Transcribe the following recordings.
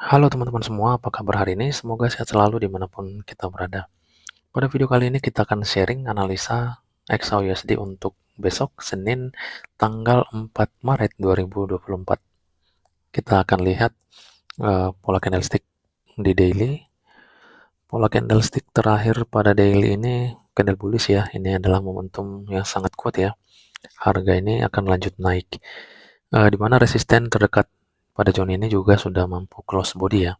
Halo teman-teman semua, apa kabar hari ini? Semoga sehat selalu dimanapun kita berada. Pada video kali ini kita akan sharing analisa XAUSD untuk besok Senin tanggal 4 Maret 2024. Kita akan lihat pola candlestick di daily. Pola candlestick terakhir pada daily ini candle bullish ya. Ini adalah momentum yang sangat kuat ya. Harga ini akan lanjut naik. Di mana resisten terdekat pada zone ini juga sudah mampu close body ya.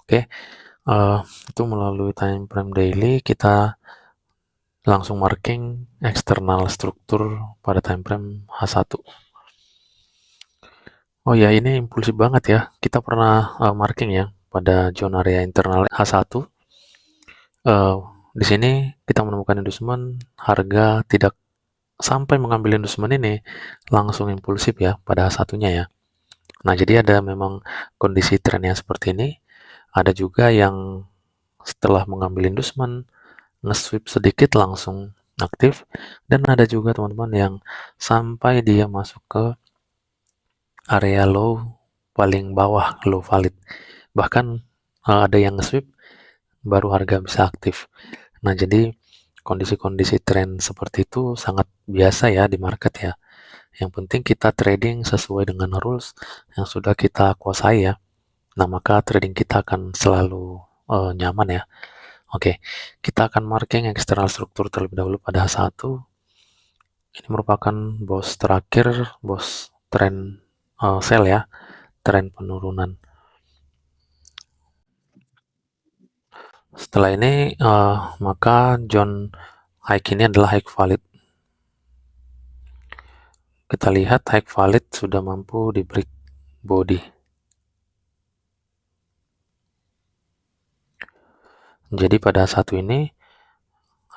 Oke, uh, itu melalui time frame daily kita langsung marking eksternal struktur pada time frame H1. Oh ya, ini impulsif banget ya. Kita pernah marking ya pada zona area internal H1. Uh, di sini kita menemukan inducement harga tidak sampai mengambil inducement ini langsung impulsif ya pada H1-nya ya. Nah, jadi ada memang kondisi trennya seperti ini. Ada juga yang setelah mengambil inducement nge-sweep sedikit langsung aktif, dan ada juga teman-teman yang sampai dia masuk ke area low paling bawah, low valid, bahkan ada yang nge-sweep baru harga bisa aktif. Nah, jadi kondisi-kondisi tren seperti itu sangat biasa ya di market ya. Yang penting kita trading sesuai dengan rules yang sudah kita kuasai ya. Nah, maka trading kita akan selalu nyaman ya. Oke, kita akan marking eksternal struktur terlebih dahulu pada H1. Ini merupakan bos terakhir, bos tren sell ya, tren penurunan. Setelah ini, maka zone high ini adalah high valid. Kita lihat high valid sudah mampu di break body. Jadi pada satu ini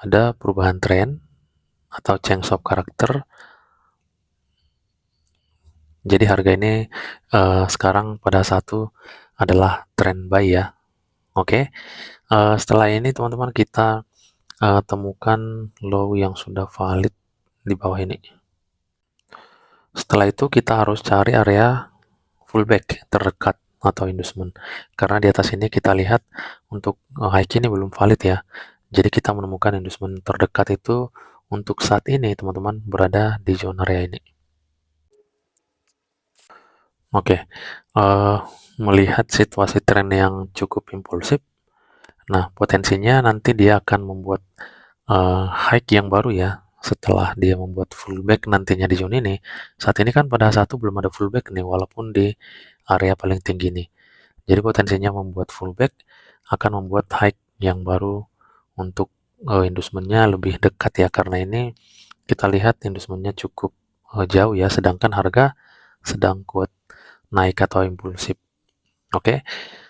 ada perubahan tren atau change of character. Jadi harga ini sekarang pada satu adalah trend buy ya. Oke, setelah ini teman-teman kita temukan low yang sudah valid di bawah ini. Setelah itu kita harus cari area fullback terdekat atau inducement, karena di atas ini kita lihat untuk high ini belum valid ya. Jadi kita menemukan inducement terdekat itu untuk saat ini teman-teman berada di zona area ini. Oke, melihat situasi tren yang cukup impulsif, nah potensinya nanti dia akan membuat high yang baru ya, setelah dia membuat fullback nantinya di zone ini. Saat ini kan pada satu belum ada fullback nih, walaupun di area paling tinggi nih. Jadi potensinya membuat fullback akan membuat high yang baru untuk inducement-nya lebih dekat ya, karena ini kita lihat inducement-nya cukup jauh ya, sedangkan harga sedang kuat naik atau impulsif. Oke,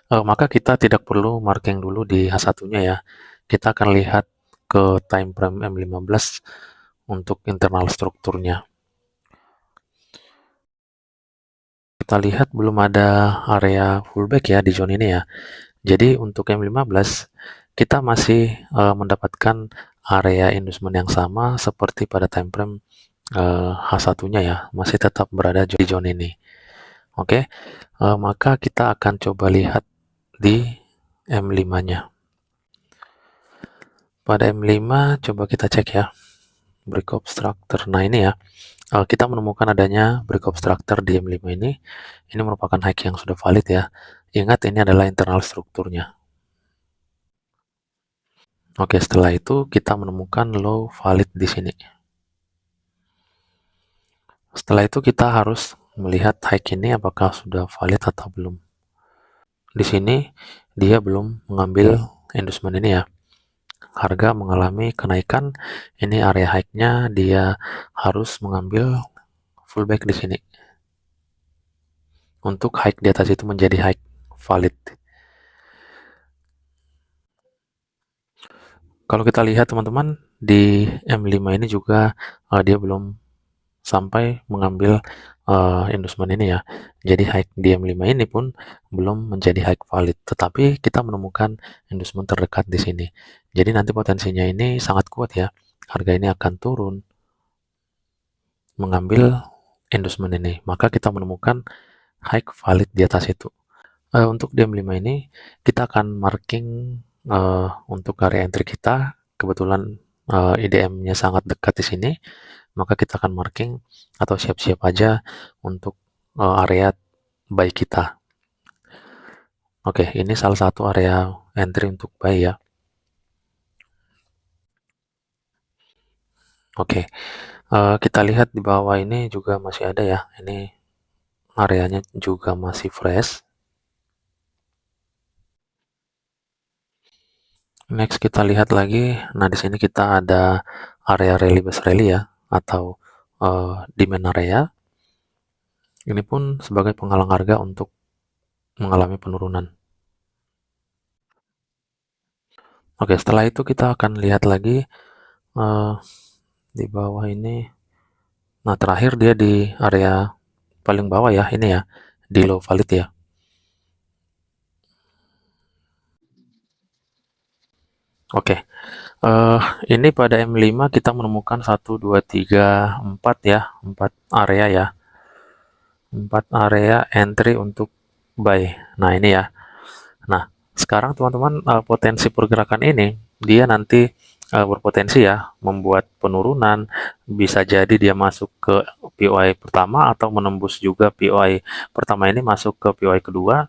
maka kita tidak perlu marking dulu di H1-nya ya. Kita akan lihat ke time frame M15 untuk internal strukturnya. Kita lihat belum ada area fullback ya di zone ini ya. Jadi untuk M15 kita masih mendapatkan area inducement yang sama seperti pada time frame H1-nya ya, masih tetap berada di zone ini. Oke, maka kita akan coba lihat di M5-nya. Pada M5 coba kita cek ya, break of structure. Nah ini ya, kita menemukan adanya break of structure di M5 ini. Ini merupakan high yang sudah valid ya. Ingat ini adalah internal strukturnya. Oke, setelah itu kita menemukan low valid di sini. Setelah itu kita harus melihat high ini apakah sudah valid atau belum. Di sini dia belum mengambil inducement ini ya. Harga mengalami kenaikan. Ini area high-nya, dia harus mengambil fullback di sini. Untuk high di atas itu menjadi high valid. Kalau kita lihat teman-teman di M5 ini juga dia belum sampai mengambil inducement ini ya. Jadi high di M5 ini pun belum menjadi high valid, tetapi kita menemukan inducement terdekat di sini. Jadi nanti potensinya ini sangat kuat ya. Harga ini akan turun mengambil inducement ini. Maka kita menemukan high valid di atas itu. Untuk di M5 ini kita akan marking untuk area entry kita. Kebetulan IDM-nya sangat dekat di sini, maka kita akan marking atau siap-siap aja untuk area buy kita. Oke, ini salah satu area entry untuk buy ya. Oke, kita lihat di bawah ini juga masih ada ya. Ini areanya juga masih fresh. Next kita lihat lagi. Nah, di sini kita ada area rally base rally ya, atau demand area. Ini pun sebagai penghalang harga untuk mengalami penurunan. Oke, setelah itu kita akan lihat lagi uh, di bawah ini. Nah, terakhir dia di area paling bawah ya, ini ya, di low valid ya. Oke, uh, ini pada M5 kita menemukan 1, 2, 3, 4 ya, 4 area ya, 4 area entry untuk buy. Nah, ini ya. Nah, sekarang teman-teman, potensi pergerakan ini dia nanti berpotensi ya membuat penurunan, bisa jadi dia masuk ke POI pertama atau menembus juga POI pertama ini masuk ke POI kedua,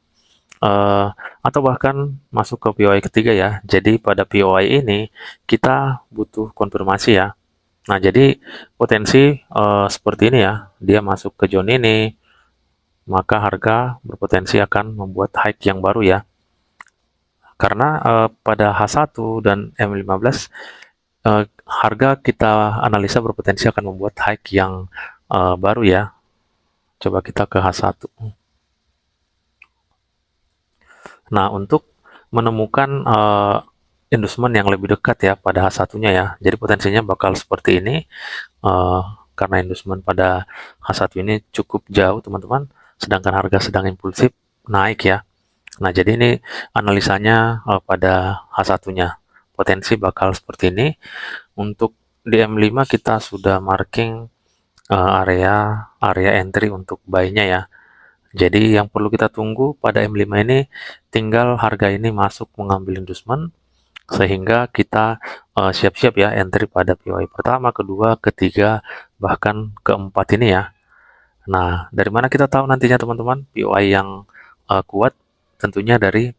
atau bahkan masuk ke POI ketiga ya. Jadi pada POI ini kita butuh konfirmasi ya. Nah, jadi potensi seperti ini ya, dia masuk ke zone ini, maka harga berpotensi akan membuat high yang baru ya. Karena pada H1 dan M15 harga kita analisa berpotensi akan membuat high yang baru ya. Coba kita ke H1. Nah, untuk menemukan inducement yang lebih dekat ya pada H1-nya ya. Jadi potensinya bakal seperti ini. Uh, karena inducement pada H1 ini cukup jauh teman-teman, sedangkan harga sedang impulsif naik ya. Nah, jadi ini analisanya pada H1-nya. Potensi bakal seperti ini. Untuk di M5 kita sudah marking area entry untuk buy-nya ya. Jadi yang perlu kita tunggu pada M5 ini tinggal harga ini masuk mengambil inducement sehingga kita siap-siap ya entry pada POI pertama, kedua, ketiga, bahkan keempat ini ya. Nah, dari mana kita tahu nantinya teman-teman POI yang kuat? Tentunya dari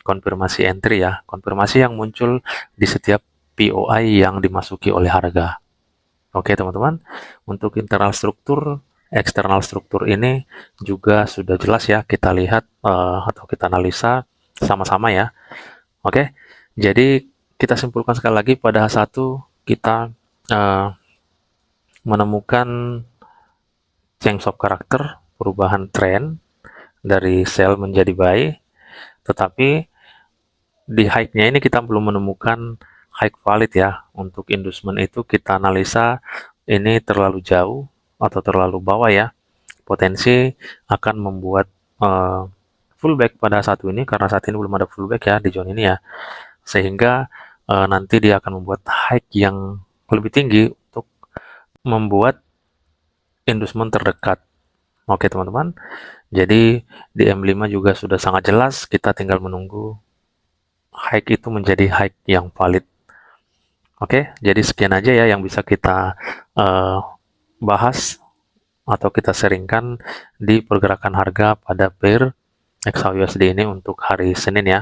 konfirmasi entry ya, konfirmasi yang muncul di setiap POI yang dimasuki oleh harga. Oke teman-teman, untuk internal struktur, eksternal struktur ini juga sudah jelas ya, kita lihat atau kita analisa sama-sama ya. Oke, jadi kita simpulkan sekali lagi pada H1 kita menemukan change of karakter, perubahan tren dari sell menjadi buy, tetapi di high-nya ini kita belum menemukan high valid ya. Untuk inducement itu kita analisa ini terlalu jauh atau terlalu bawah ya. Potensi akan membuat fullback pada satu ini karena saat ini belum ada fullback ya di zone ini ya. Sehingga nanti dia akan membuat high yang lebih tinggi untuk membuat inducement terdekat. Oke teman-teman. Jadi di M5 juga sudah sangat jelas, kita tinggal menunggu high itu menjadi high yang valid. Oke, jadi sekian aja ya yang bisa kita bahas atau kita sharingkan di pergerakan harga pada pair XAUSD ini untuk hari Senin ya.